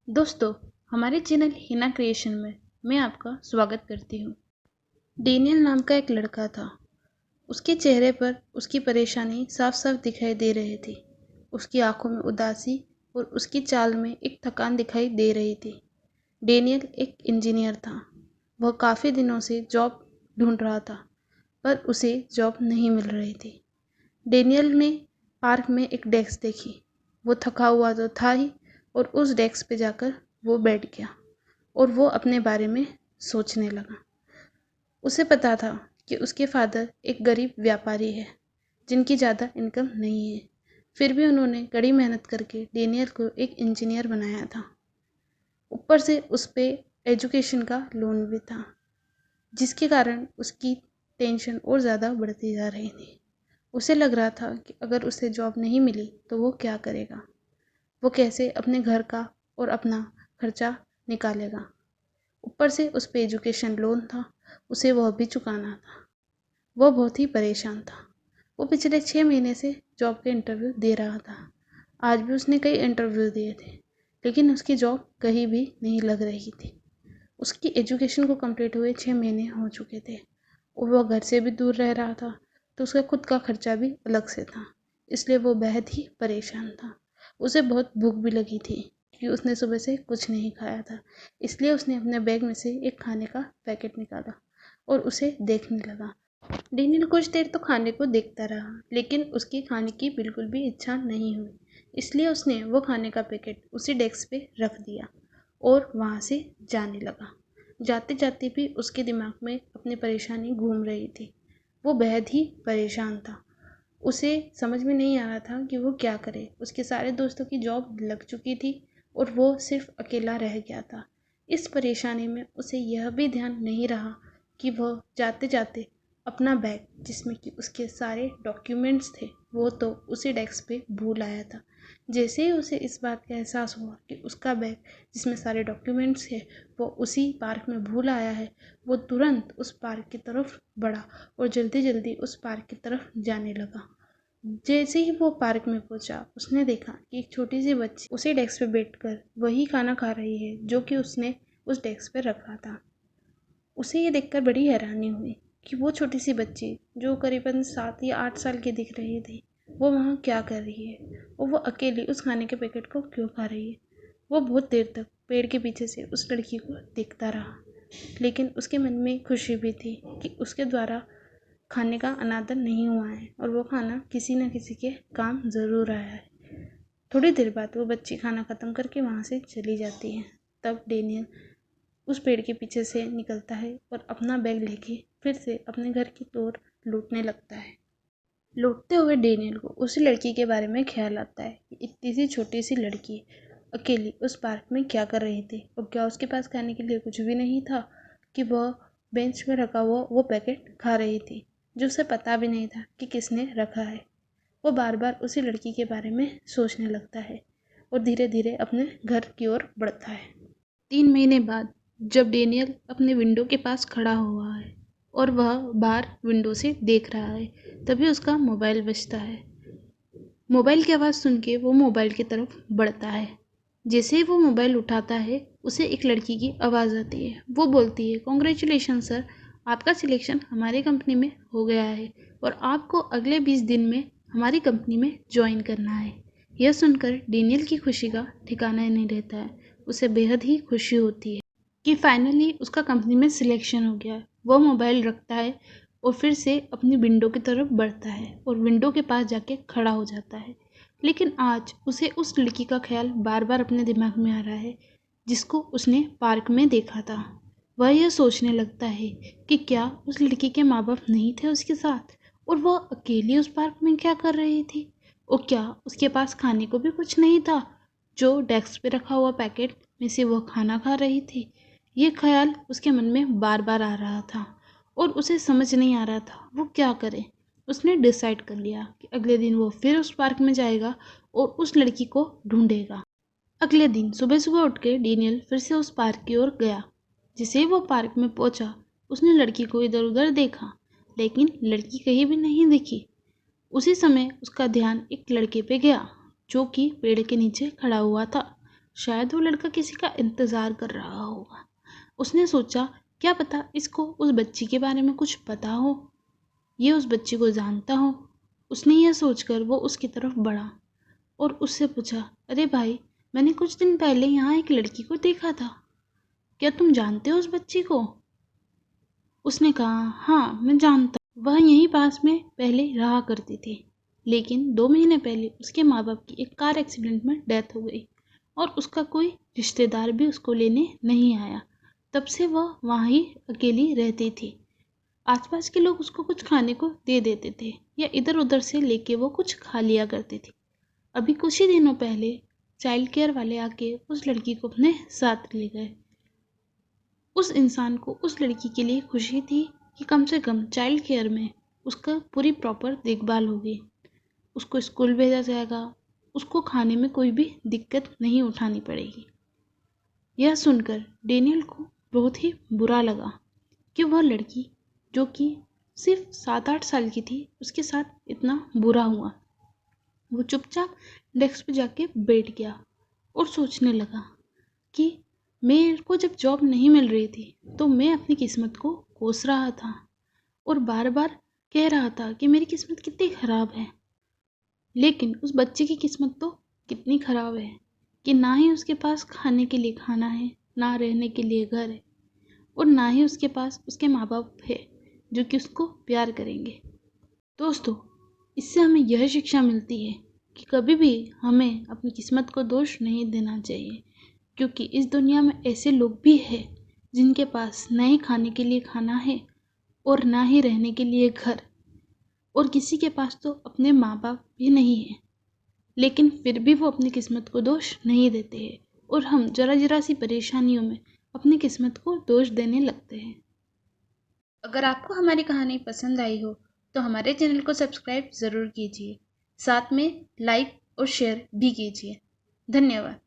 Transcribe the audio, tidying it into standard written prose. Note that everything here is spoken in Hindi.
दोस्तों, हमारे चैनल हिना क्रिएशन में मैं आपका स्वागत करती हूँ। डेनियल नाम का एक लड़का था। उसके चेहरे पर उसकी परेशानी साफ साफ दिखाई दे रही थी। उसकी आंखों में उदासी और उसकी चाल में एक थकान दिखाई दे रही थी। डेनियल एक इंजीनियर था। वह काफ़ी दिनों से जॉब ढूंढ रहा था, पर उसे जॉब नहीं मिल रही थी। डेनियल ने पार्क में एक डेस्क देखी। वो थका हुआ तो था ही, और उस डेस्क पे जाकर वो बैठ गया और वो अपने बारे में सोचने लगा। उसे पता था कि उसके फादर एक गरीब व्यापारी है जिनकी ज़्यादा इनकम नहीं है। फिर भी उन्होंने कड़ी मेहनत करके डेनियल को एक इंजीनियर बनाया था। ऊपर से उस पे एजुकेशन का लोन भी था, जिसके कारण उसकी टेंशन और ज़्यादा बढ़ती जा रही थी। उसे लग रहा था कि अगर उसे जॉब नहीं मिली तो वो क्या करेगा, वो कैसे अपने घर का और अपना खर्चा निकालेगा। ऊपर से उस पे एजुकेशन लोन था, उसे वह भी चुकाना था। वह बहुत ही परेशान था। वो पिछले 6 महीने से जॉब के इंटरव्यू दे रहा था। आज भी उसने कई इंटरव्यू दिए थे, लेकिन उसकी जॉब कहीं भी नहीं लग रही थी। उसकी एजुकेशन को कंप्लीट हुए 6 महीने हो चुके थे और वह घर से भी दूर रह रहा था, तो उसका खुद का खर्चा भी अलग से था। इसलिए वो बेहद ही परेशान था। उसे बहुत भूख भी लगी थी क्योंकि उसने सुबह से कुछ नहीं खाया था। इसलिए उसने अपने बैग में से एक खाने का पैकेट निकाला और उसे देखने लगा। डेनियल कुछ देर तो खाने को देखता रहा, लेकिन उसकी खाने की बिल्कुल भी इच्छा नहीं हुई। इसलिए उसने वो खाने का पैकेट उसी डेस्क पे रख दिया और वहाँ से जाने लगा। जाते जाते भी उसके दिमाग में अपनी परेशानी घूम रही थी। वो बेहद ही परेशान था। उसे समझ में नहीं आ रहा था कि वो क्या करे। उसके सारे दोस्तों की जॉब लग चुकी थी और वो सिर्फ अकेला रह गया था। इस परेशानी में उसे यह भी ध्यान नहीं रहा कि वह जाते जाते अपना बैग, जिसमें कि उसके सारे डॉक्यूमेंट्स थे, वो तो उसी डेस्क पे भूल आया था। जैसे ही उसे इस बात का एहसास हुआ कि उसका बैग, जिसमें सारे डॉक्यूमेंट्स है, वो उसी पार्क में भूल आया है, वो तुरंत उस पार्क की तरफ बढ़ा और जल्दी जल्दी उस पार्क की तरफ जाने लगा। जैसे ही वो पार्क में पहुंचा, उसने देखा कि एक छोटी सी बच्ची उसी डेस्क पे बैठकर वही खाना खा रही है जो कि उसने उस डेस्क पे रखा था। उसे ये देखकर बड़ी हैरानी हुई कि वो छोटी सी बच्ची, जो करीबन 7 या 8 साल की दिख रही थी, वो वहाँ क्या कर रही है और वो अकेली उस खाने के पैकेट को क्यों खा रही है। वो बहुत देर तक पेड़ के पीछे से उस लड़की को देखता रहा, लेकिन उसके मन में खुशी भी थी कि उसके द्वारा खाने का अनादर नहीं हुआ है और वो खाना किसी न किसी के काम ज़रूर आया है। थोड़ी देर बाद वो बच्ची खाना ख़त्म करके वहाँ से चली जाती है। तब डेनियल उस पेड़ के पीछे से निकलता है और अपना बैग लेके फिर से अपने घर की ओर लौटने लगता है। लौटते हुए डेनियल को उसी लड़की के बारे में ख्याल आता है कि इतनी सी छोटी सी लड़की अकेली उस पार्क में क्या कर रही थी और क्या उसके पास खाने के लिए कुछ भी नहीं था कि वह बेंच में रखा हुआ वो पैकेट खा रही थी, जो उसे पता भी नहीं था कि किसने रखा है। वो बार बार उसी लड़की के बारे में सोचने लगता है और धीरे धीरे अपने घर की ओर बढ़ता है। 3 महीने बाद जब डेनियल अपने विंडो के पास खड़ा हुआ है और वह बाहर विंडो से देख रहा है, तभी उसका मोबाइल बजता है। मोबाइल की आवाज़ सुन के वो मोबाइल की तरफ बढ़ता है। जैसे ही वो मोबाइल उठाता है, उसे एक लड़की की आवाज़ आती है। वो बोलती है, कॉन्ग्रेचुलेशन सर, आपका सिलेक्शन हमारी कंपनी में हो गया है और आपको अगले 20 दिन में हमारी कंपनी में ज्वाइन करना है। यह सुनकर डेनियल की खुशी का ठिकाना नहीं रहता है। उसे बेहद ही खुशी होती है कि फाइनली उसका कंपनी में सिलेक्शन हो गया है। वह मोबाइल रखता है और फिर से अपनी विंडो की तरफ बढ़ता है और विंडो के पास जाके खड़ा हो जाता है। लेकिन आज उसे उस लड़की का ख्याल बार बार अपने दिमाग में आ रहा है, जिसको उसने पार्क में देखा था। वह यह सोचने लगता है कि क्या उस लड़की के माँ बाप नहीं थे उसके साथ और वह अकेली उस पार्क में क्या कर रही थी, और क्या उसके पास खाने को भी कुछ नहीं था, जो डेस्क पे रखा हुआ पैकेट में से वह खाना खा रही थी। ये ख्याल उसके मन में बार बार आ रहा था और उसे समझ नहीं आ रहा था वो क्या करे। उसने डिसाइड कर लिया कि अगले दिन वो फिर उस पार्क में जाएगा और उस लड़की को ढूंढेगा। अगले दिन सुबह सुबह उठ के डेनियल फिर से उस पार्क की ओर गया। जैसे ही वो पार्क में पहुंचा, उसने लड़की को इधर उधर देखा, लेकिन लड़की कहीं भी नहीं दिखी। उसी समय उसका ध्यान एक लड़के पे गया जो कि पेड़ के नीचे खड़ा हुआ था। शायद वो लड़का किसी का इंतज़ार कर रहा होगा। उसने सोचा, क्या पता इसको उस बच्ची के बारे में कुछ पता हो, ये उस बच्ची को जानता हो। उसने यह सोचकर वो उसकी तरफ बढ़ा और उससे पूछा, अरे भाई, मैंने कुछ दिन पहले यहाँ एक लड़की को देखा था, क्या तुम जानते हो उस बच्ची को? उसने कहा, हाँ मैं जानता हूँ, वह यहीं पास में पहले रहा करती थी, लेकिन 2 महीने पहले उसके माँ बाप की एक कार एक्सीडेंट में डेथ हो गई और उसका कोई रिश्तेदार भी उसको लेने नहीं आया। तब से वह वहाँ ही अकेली रहती थी। आसपास के लोग उसको कुछ खाने को दे देते थे या इधर उधर से लेके वो कुछ खा लिया करती थी। अभी कुछ ही दिनों पहले चाइल्ड केयर वाले आके उस लड़की को अपने साथ ले गए। उस इंसान को उस लड़की के लिए खुशी थी कि कम से कम चाइल्ड केयर में उसका पूरी प्रॉपर देखभाल होगी, उसको स्कूल भेजा जाएगा, उसको खाने में कोई भी दिक्कत नहीं उठानी पड़ेगी। यह सुनकर डेनियल को बहुत ही बुरा लगा कि वह लड़की जो कि सिर्फ 7-8 साल की थी, उसके साथ इतना बुरा हुआ। वो चुपचाप डेस्क पे जाके बैठ गया और सोचने लगा कि मेरे को जब जॉब नहीं मिल रही थी तो मैं अपनी किस्मत को कोस रहा था और बार बार कह रहा था कि मेरी किस्मत कितनी ख़राब है। लेकिन उस बच्चे की किस्मत तो कितनी ख़राब है कि ना ही उसके पास खाने के लिए खाना है, ना रहने के लिए घर है और ना ही उसके पास उसके माँ बाप है जो कि उसको प्यार करेंगे। दोस्तों, इससे हमें यह शिक्षा मिलती है कि कभी भी हमें अपनी किस्मत को दोष नहीं देना चाहिए, क्योंकि इस दुनिया में ऐसे लोग भी हैं जिनके पास ना ही खाने के लिए खाना है और ना ही रहने के लिए घर, और किसी के पास तो अपने माँ बाप भी नहीं है, लेकिन फिर भी वो अपनी किस्मत को दोष नहीं देते हैं और हम जरा जरा सी परेशानियों में अपनी किस्मत को दोष देने लगते हैं। अगर आपको हमारी कहानी पसंद आई हो तो हमारे चैनल को सब्सक्राइब ज़रूर कीजिए, साथ में लाइक और शेयर भी कीजिए। धन्यवाद।